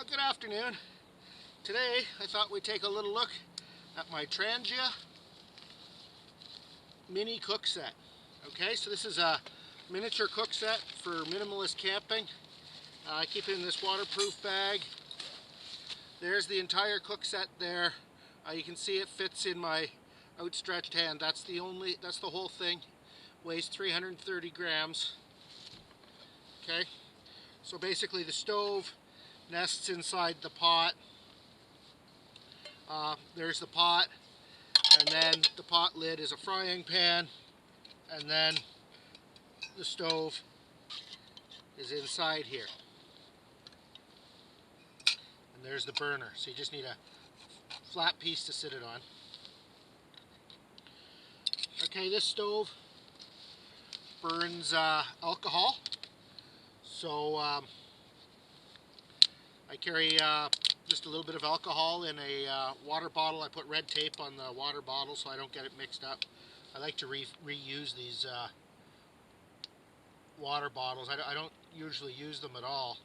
Good afternoon. Today I thought we'd take a little look at my Trangia Mini Cookset. Okay, so this is a miniature cookset for minimalist camping. I keep it in this waterproof bag. There's the entire cookset there. You can see it fits in my outstretched hand. That's the whole thing. Weighs 330 grams. Okay, so basically the stove nests inside the pot. There's the pot, and then the pot lid is a frying pan, and then the stove is inside here. And there's the burner, so you just need a flat piece to sit it on. Okay, this stove burns alcohol, so I carry just a little bit of alcohol in a water bottle. I put red tape on the water bottle so I don't get it mixed up. I like to reuse these water bottles. I don't usually use them at all,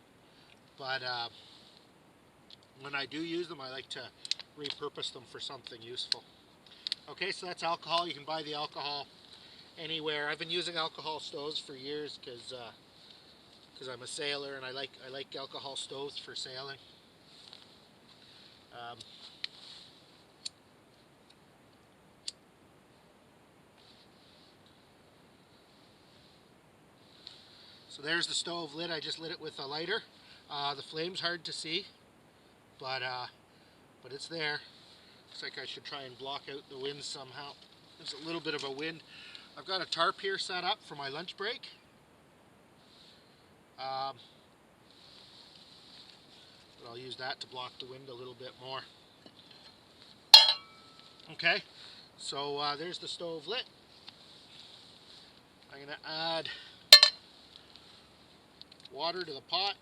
but when I do use them, I like to repurpose them for something useful. Okay, so that's alcohol. You can buy the alcohol anywhere. I've been using alcohol stoves for years because I'm a sailor and I like alcohol stoves for sailing. So there's the stove lid. I just lit it with a lighter. The flame's hard to see, but it's there. Looks like I should try and block out the wind somehow. There's a little bit of a wind. I've got a tarp here set up for my lunch break. But I'll use that to block the wind a little bit more. Okay, so there's the stove lit. I'm going to add water to the pot.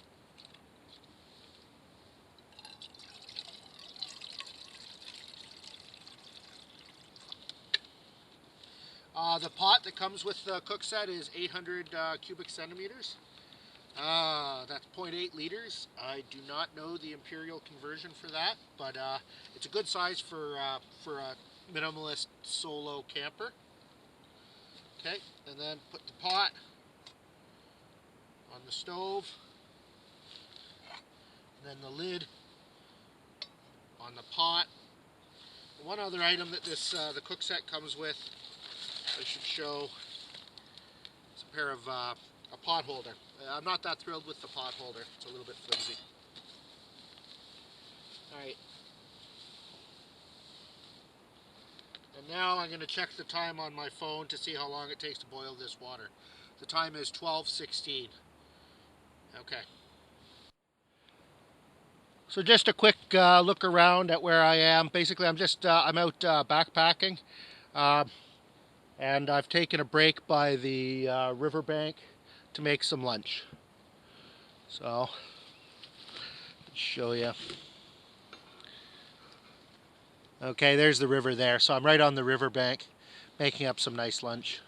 The pot that comes with the cookset is 800 cubic centimeters. That's 0.8 liters. I do not know the imperial conversion for that, but it's a good size for a minimalist solo camper. Okay, and then put the pot on the stove, and then the lid on the pot. One other item that the cookset comes with, I should show, it's a pair of a pot holder. I'm not that thrilled with the pot holder. It's a little bit flimsy. Alright. And now I'm going to check the time on my phone to see how long it takes to boil this water. The time is 12:16. Okay. So just a quick look around at where I am. Basically, I'm out backpacking. And I've taken a break by the riverbank to make some lunch. So, let's show you. Okay, there's the river there. So I'm right on the riverbank, making up some nice lunch.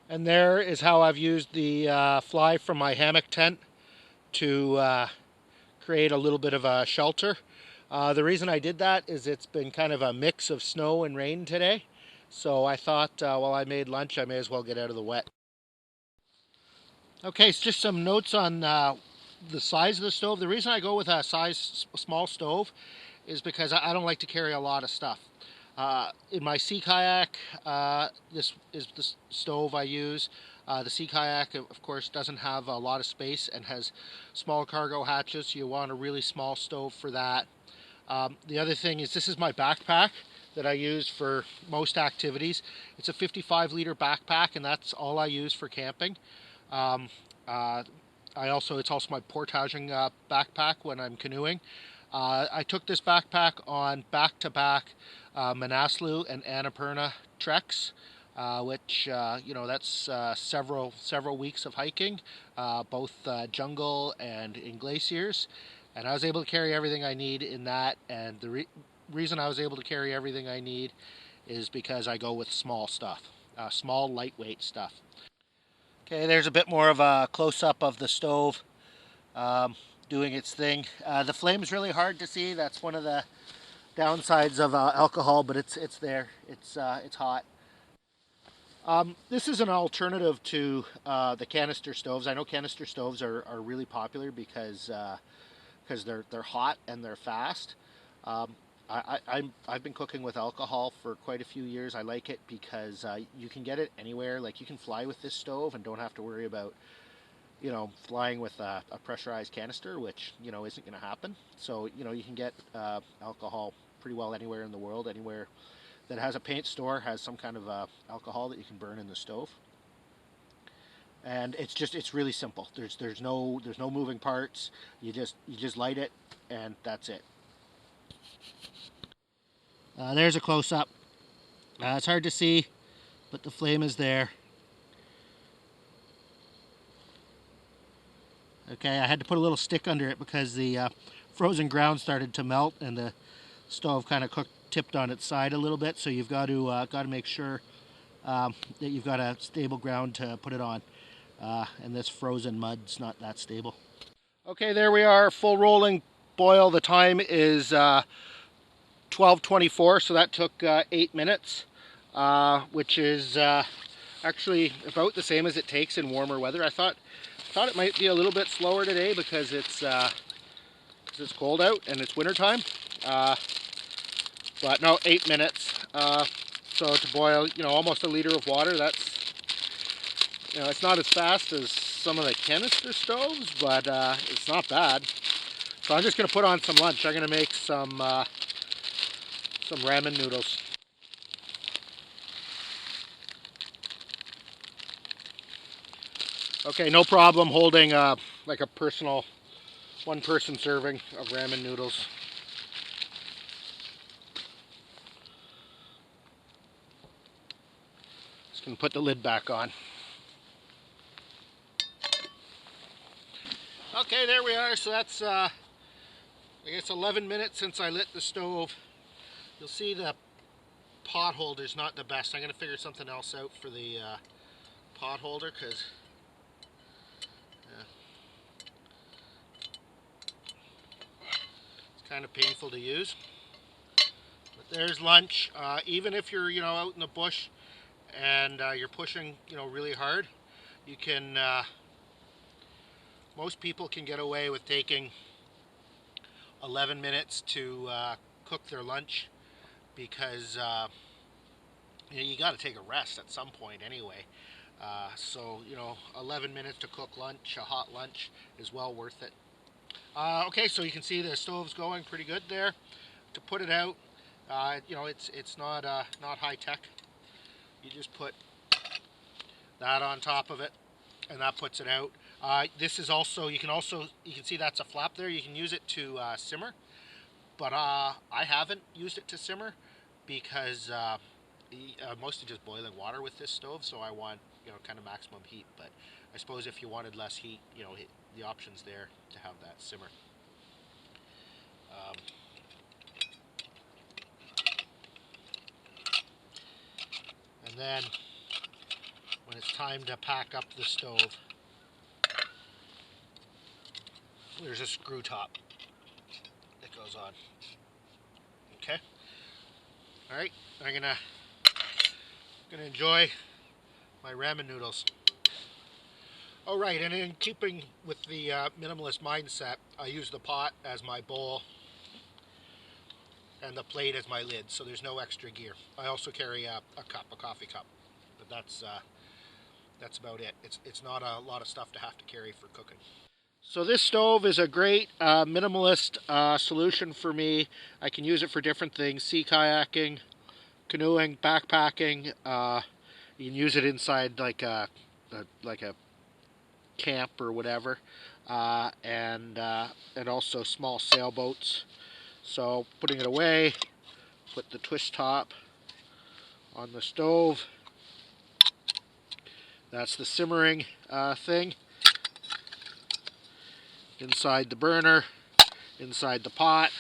And there is how I've used the fly from my hammock tent to create a little bit of a shelter. The reason I did that is it's been kind of a mix of snow and rain today. So I thought while I made lunch, I may as well get out of the wet. Okay, so just some notes on the size of the stove. The reason I go with a small stove is because I don't like to carry a lot of stuff. In my sea kayak, this is the stove I use. The sea kayak, of course, doesn't have a lot of space and has small cargo hatches, so you want a really small stove for that. The other thing is this is my backpack that I use for most activities. It's a 55-liter backpack, and that's all I use for camping. It's also my portaging backpack when I'm canoeing. I took this backpack on back-to-back Manaslu and Annapurna treks, which that's several weeks of hiking, both jungle and in glaciers. And I was able to carry everything I need in that, and the reason I was able to carry everything I need is because I go with small stuff, small lightweight stuff. Okay, there's a bit more of a close-up of the stove. doing its thing. The flame's really hard to see. That's one of the downsides of alcohol, but it's there. It's hot. This is an alternative to the canister stoves. I know canister stoves are really popular because they're hot and they're fast. Um, I've been cooking with alcohol for quite a few years. I like it because you can get it anywhere. Like you can fly with this stove and don't have to worry about flying with a pressurized canister, which isn't going to happen. So you can get alcohol pretty well anywhere in the world. Anywhere that has a paint store has some kind of alcohol that you can burn in the stove. And it's really simple. There's no moving parts. You just light it and that's it. There's a close up. It's hard to see, but the flame is there. Okay, I had to put a little stick under it because the frozen ground started to melt and the stove kind of tipped on its side a little bit. So you've got to make sure that you've got a stable ground to put it on. And this frozen mud's not that stable. Okay, there we are, full rolling boil. The time is 12:24, so that took 8 minutes, which is actually about the same as it takes in warmer weather. I thought it might be a little bit slower today because it's cold out and it's wintertime. But no, 8 minutes. So to boil, almost a liter of water, that's, it's not as fast as some of the canister stoves, but it's not bad. So I'm just going to put on some lunch. I'm going to make some ramen noodles. Okay, no problem holding like a personal one-person serving of ramen noodles. Just going to put the lid back on. Okay, there we are. So that's I guess 11 minutes since I lit the stove. You'll see the pot holder's not the best. I'm going to figure something else out for the pot holder because it's kind of painful to use. But there's lunch. Even if you're out in the bush and you're pushing really hard, you can. Most people can get away with taking 11 minutes to cook their lunch because you got to take a rest at some point anyway. So 11 minutes to cook lunch, a hot lunch, is well worth it. Okay, so you can see the stove's going pretty good there. To put it out, it's not high tech. You just put that on top of it, and that puts it out. This is also you can see that's a flap there. You can use it to simmer, but I haven't used it to simmer because I'm mostly just boiling water with this stove, so I want kind of maximum heat. But I suppose if you wanted less heat, the option's there to have that simmer. And then when it's time to pack up the stove, there's a screw top that goes on. Okay. All right. I'm gonna enjoy my ramen noodles. All right, and in keeping with the minimalist mindset, I use the pot as my bowl and the plate as my lid, so there's no extra gear. I also carry a coffee cup, but that's about it. It's not a lot of stuff to have to carry for cooking. So this stove is a great minimalist solution for me. I can use it for different things: sea kayaking, canoeing, backpacking. You can use it inside like a camp or whatever, and also small sailboats. So putting it away, put the twist top on the stove. That's the simmering thing. Inside the burner, inside the pot.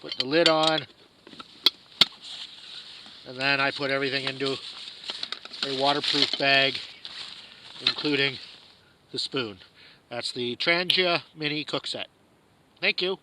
Put the lid on, and then I put everything into a waterproof bag, including the spoon. That's the Trangia Mini Cookset. Thank you.